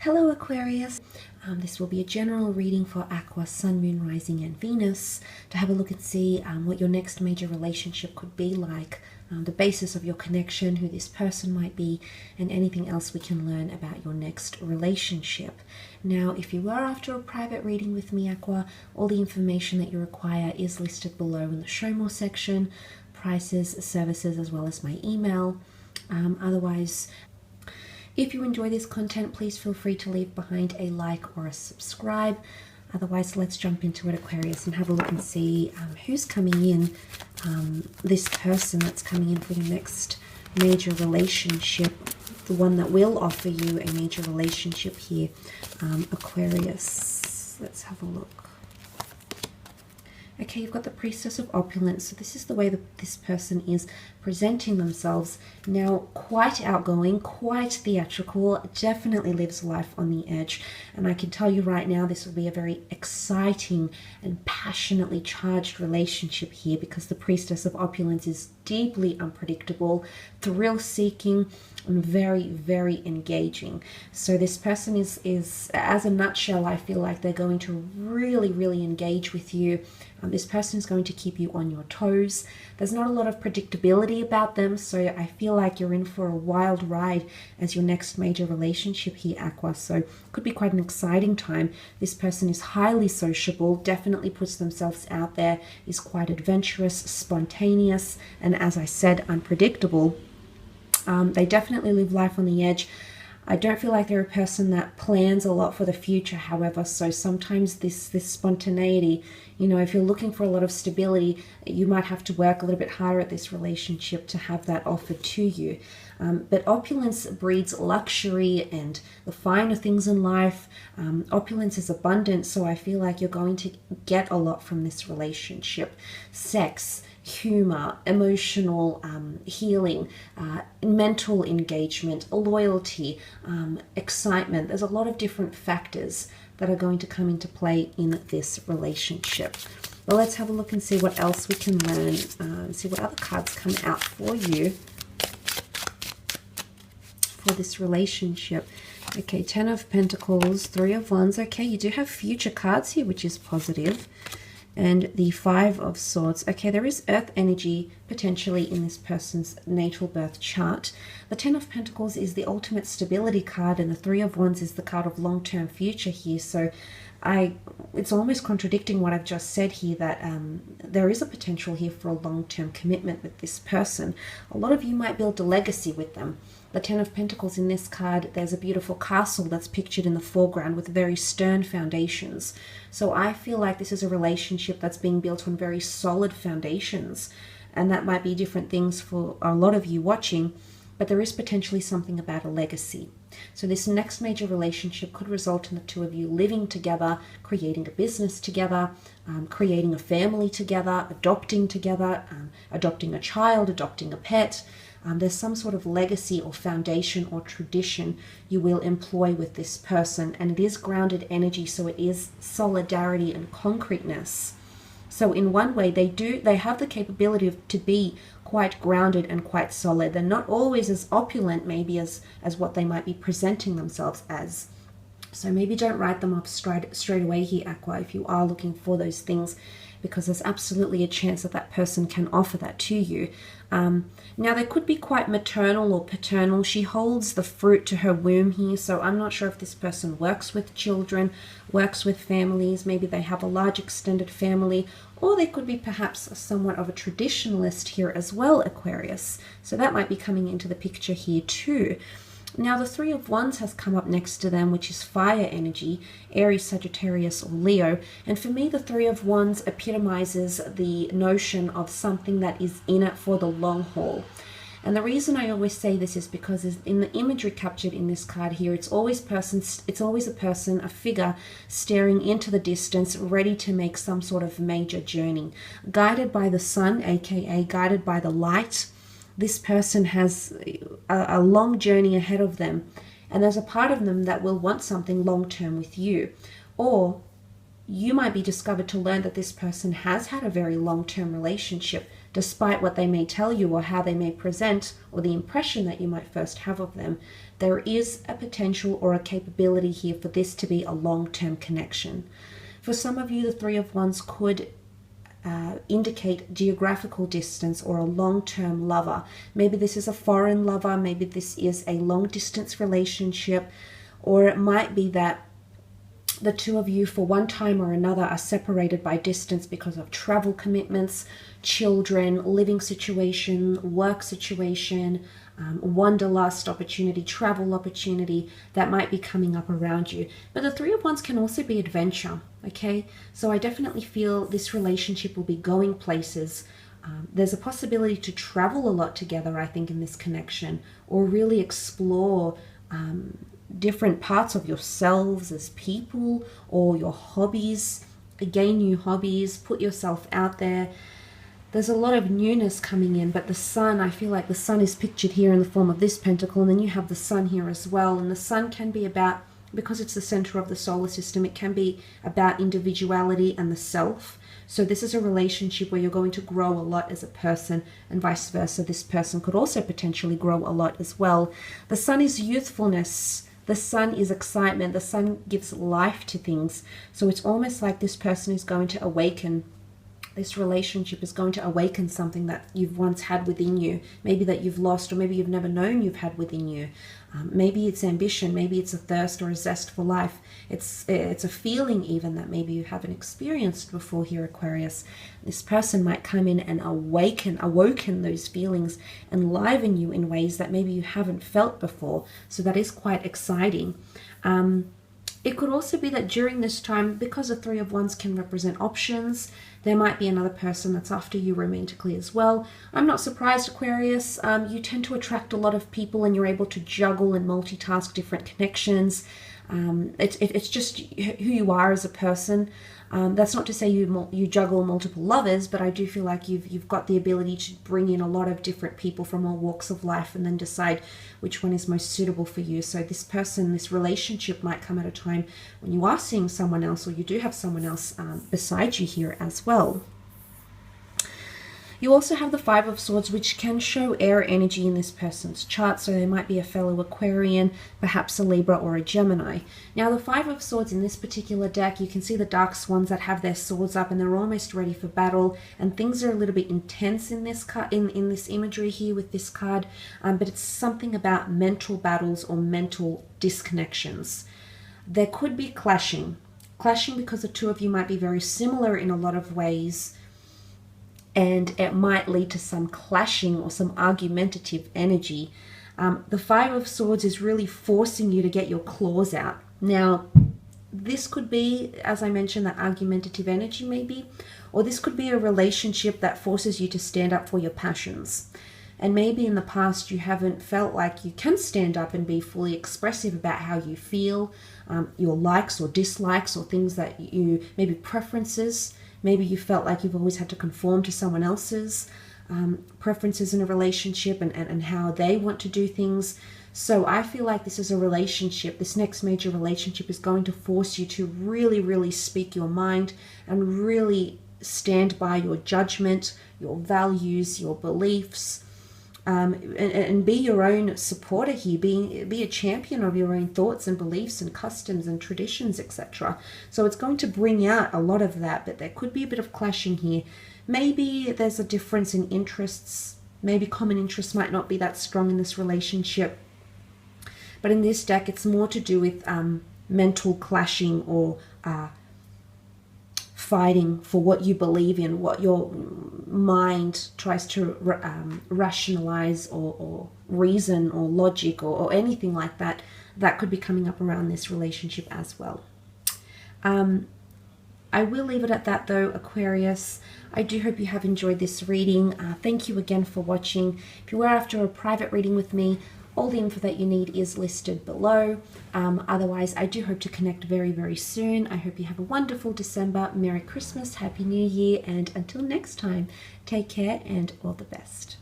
Hello Aquarius, this will be a general reading for Aqua, Sun, Moon, Rising and Venus to have a look and see what your next major relationship could be like, the basis of your connection, who this person might be, and anything else we can learn about your next relationship. Now, if you are after a private reading with me, Aqua, all the information that you require is listed below in the Show More section, prices, services, as well as my email. Otherwise, if you enjoy this content, please feel free to leave behind a like or a subscribe. Otherwise, let's jump into it, Aquarius, and have a look and see who's coming in, this person that's coming in for your next major relationship, the one that will offer you a major relationship here, Aquarius. Let's have a look. Okay, you've got the Priestess of Opulence. So this is the way that this person is presenting themselves. Now, quite outgoing, quite theatrical, definitely lives life on the edge. And I can tell you right now, this will be a very exciting and passionately charged relationship here, because the Priestess of Opulence is deeply unpredictable, thrill-seeking, and very, very engaging. So this person is, as a nutshell, I feel like they're going to really, really engage with you. This person is going to keep you on your toes. There's not a lot of predictability about them, so I feel like you're in for a wild ride as your next major relationship here, Aqua. So could be quite an exciting time. This person is highly sociable, definitely puts themselves out there, is quite adventurous, spontaneous, and as I said, unpredictable. They definitely live life on the edge. I don't feel like they're a person that plans a lot for the future, however, so sometimes this spontaneity, you know, if you're looking for a lot of stability, you might have to work a little bit harder at this relationship to have that offered to you. But opulence breeds luxury and the finer things in life. Opulence is abundant, so I feel like you're going to get a lot from this relationship. Sex, humor, emotional healing, mental engagement, loyalty, excitement. There's a lot of different factors that are going to come into play in this relationship. Well, let's have a look and see what else we can learn, see what other cards come out for you for this relationship. Okay, 10 of Pentacles, 3 of Wands. Okay, you do have future cards here, which is positive. And the 5 of Swords. Okay, there is earth energy potentially in this person's natal birth chart. The 10 of Pentacles is the ultimate stability card, and the 3 of Wands is the card of long-term future here. So it's almost contradicting what I've just said here, that there is a potential here for a long-term commitment with this person. A lot of you might build a legacy with them. The 10 of Pentacles in this card, there's a beautiful castle that's pictured in the foreground with very stern foundations. So I feel like this is a relationship that's being built on very solid foundations. And that might be different things for a lot of you watching, but there is potentially something about a legacy. So this next major relationship could result in the two of you living together, creating a business together, creating a family together, adopting a child, adopting a pet. There's some sort of legacy or foundation or tradition you will employ with this person, and it is grounded energy, so it is solidarity and concreteness. So in one way, they have the capability to be quite grounded and quite solid. They're not always as opulent maybe as what they might be presenting themselves as. So maybe don't write them off straight away here, Aqua, if you are looking for those things, because there's absolutely a chance that that person can offer that to you. Now, they could be quite maternal or paternal. She holds the fruit to her womb here, so I'm not sure if this person works with children, works with families. Maybe they have a large extended family, or they could be perhaps somewhat of a traditionalist here as well, Aquarius. So that might be coming into the picture here too. Now, the 3 of Wands has come up next to them, which is fire energy, Aries, Sagittarius, or Leo. And for me, the 3 of Wands epitomizes the notion of something that is in it for the long haul. And the reason I always say this is because in the imagery captured in this card here, it's always a person, a figure staring into the distance, ready to make some sort of major journey, guided by the sun, aka guided by the light. This person has a long journey ahead of them, and there's a part of them that will want something long-term with you. Or you might be discovered to learn that this person has had a very long-term relationship, despite what they may tell you or how they may present, or the impression that you might first have of them. there is a potential or a capability here for this to be a long-term connection. For some of you, the Three of Wands could indicate geographical distance or a long-term lover. Maybe this is a foreign lover, maybe this is a long-distance relationship, or it might be that the two of you for one time or another are separated by distance because of travel commitments, children, living situation, work situation, wanderlust opportunity, travel opportunity that might be coming up around you. But the Three of Wands can also be adventure, okay? So I definitely feel this relationship will be going places. There's a possibility to travel a lot together, I think, in this connection, or really explore different parts of yourselves as people or your hobbies, gain new hobbies, put yourself out there. There's a lot of newness coming in, but the sun, I feel like the sun is pictured here in the form of this pentacle, and then you have the sun here as well. And the sun can be about, because it's the center of the solar system, it can be about individuality and the self. So this is a relationship where you're going to grow a lot as a person, and vice versa. This person could also potentially grow a lot as well. The sun is youthfulness. The sun is excitement. The sun gives life to things. So it's almost like this person is going to awaken. This relationship is going to awaken something that you've once had within you, maybe that you've lost, or maybe you've never known you've had within you. Maybe it's ambition, maybe it's a thirst or a zest for life. It's a feeling even that maybe you haven't experienced before here, Aquarius. This person might come in and awoken those feelings, enliven you in ways that maybe you haven't felt before. So that is quite exciting. It could also be that during this time, because the Three of Wands can represent options, there might be another person that's after you romantically as well. I'm not surprised, Aquarius. You tend to attract a lot of people and you're able to juggle and multitask different connections. It's just who you are as a person. That's not to say you juggle multiple lovers, but I do feel like you've got the ability to bring in a lot of different people from all walks of life and then decide which one is most suitable for you. So this person, this relationship might come at a time when you are seeing someone else, or you do have someone else beside you here as well. You also have the Five of Swords, which can show air energy in this person's chart. So they might be a fellow Aquarian, perhaps a Libra or a Gemini. Now the Five of Swords in this particular deck, you can see the dark swans that have their swords up and they're almost ready for battle. And things are a little bit intense in this card, in this imagery here with this card. But it's something about mental battles or mental disconnections. There could be clashing because the two of you might be very similar in a lot of ways. And it might lead to some clashing or some argumentative energy. The Five of Swords is really forcing you to get your claws out. Now, this could be, as I mentioned, that argumentative energy maybe, or this could be a relationship that forces you to stand up for your passions. And maybe in the past you haven't felt like you can stand up and be fully expressive about how you feel, your likes or dislikes or things that you, maybe preferences. Maybe you felt like you've always had to conform to someone else's preferences in a relationship and how they want to do things. So I feel like this is a relationship, this next major relationship is going to force you to really, really speak your mind and really stand by your judgment, your values, your beliefs, and be your own supporter here, be a champion of your own thoughts and beliefs and customs and traditions, etc. So it's going to bring out a lot of that, but there could be a bit of clashing here. Maybe there's a difference in interests. Maybe common interests might not be that strong in this relationship. But in this deck, it's more to do with mental clashing or fighting for what you believe in, what your mind tries to rationalize or reason or logic or anything like that. That could be coming up around this relationship as well. I will leave it at that though, Aquarius. I do hope you have enjoyed this reading. Thank you again for watching. If you were after a private reading with me, all the info that you need is listed below. Otherwise, I do hope to connect very, very soon. I hope you have a wonderful December. Merry Christmas, Happy New Year, and until next time, take care and all the best.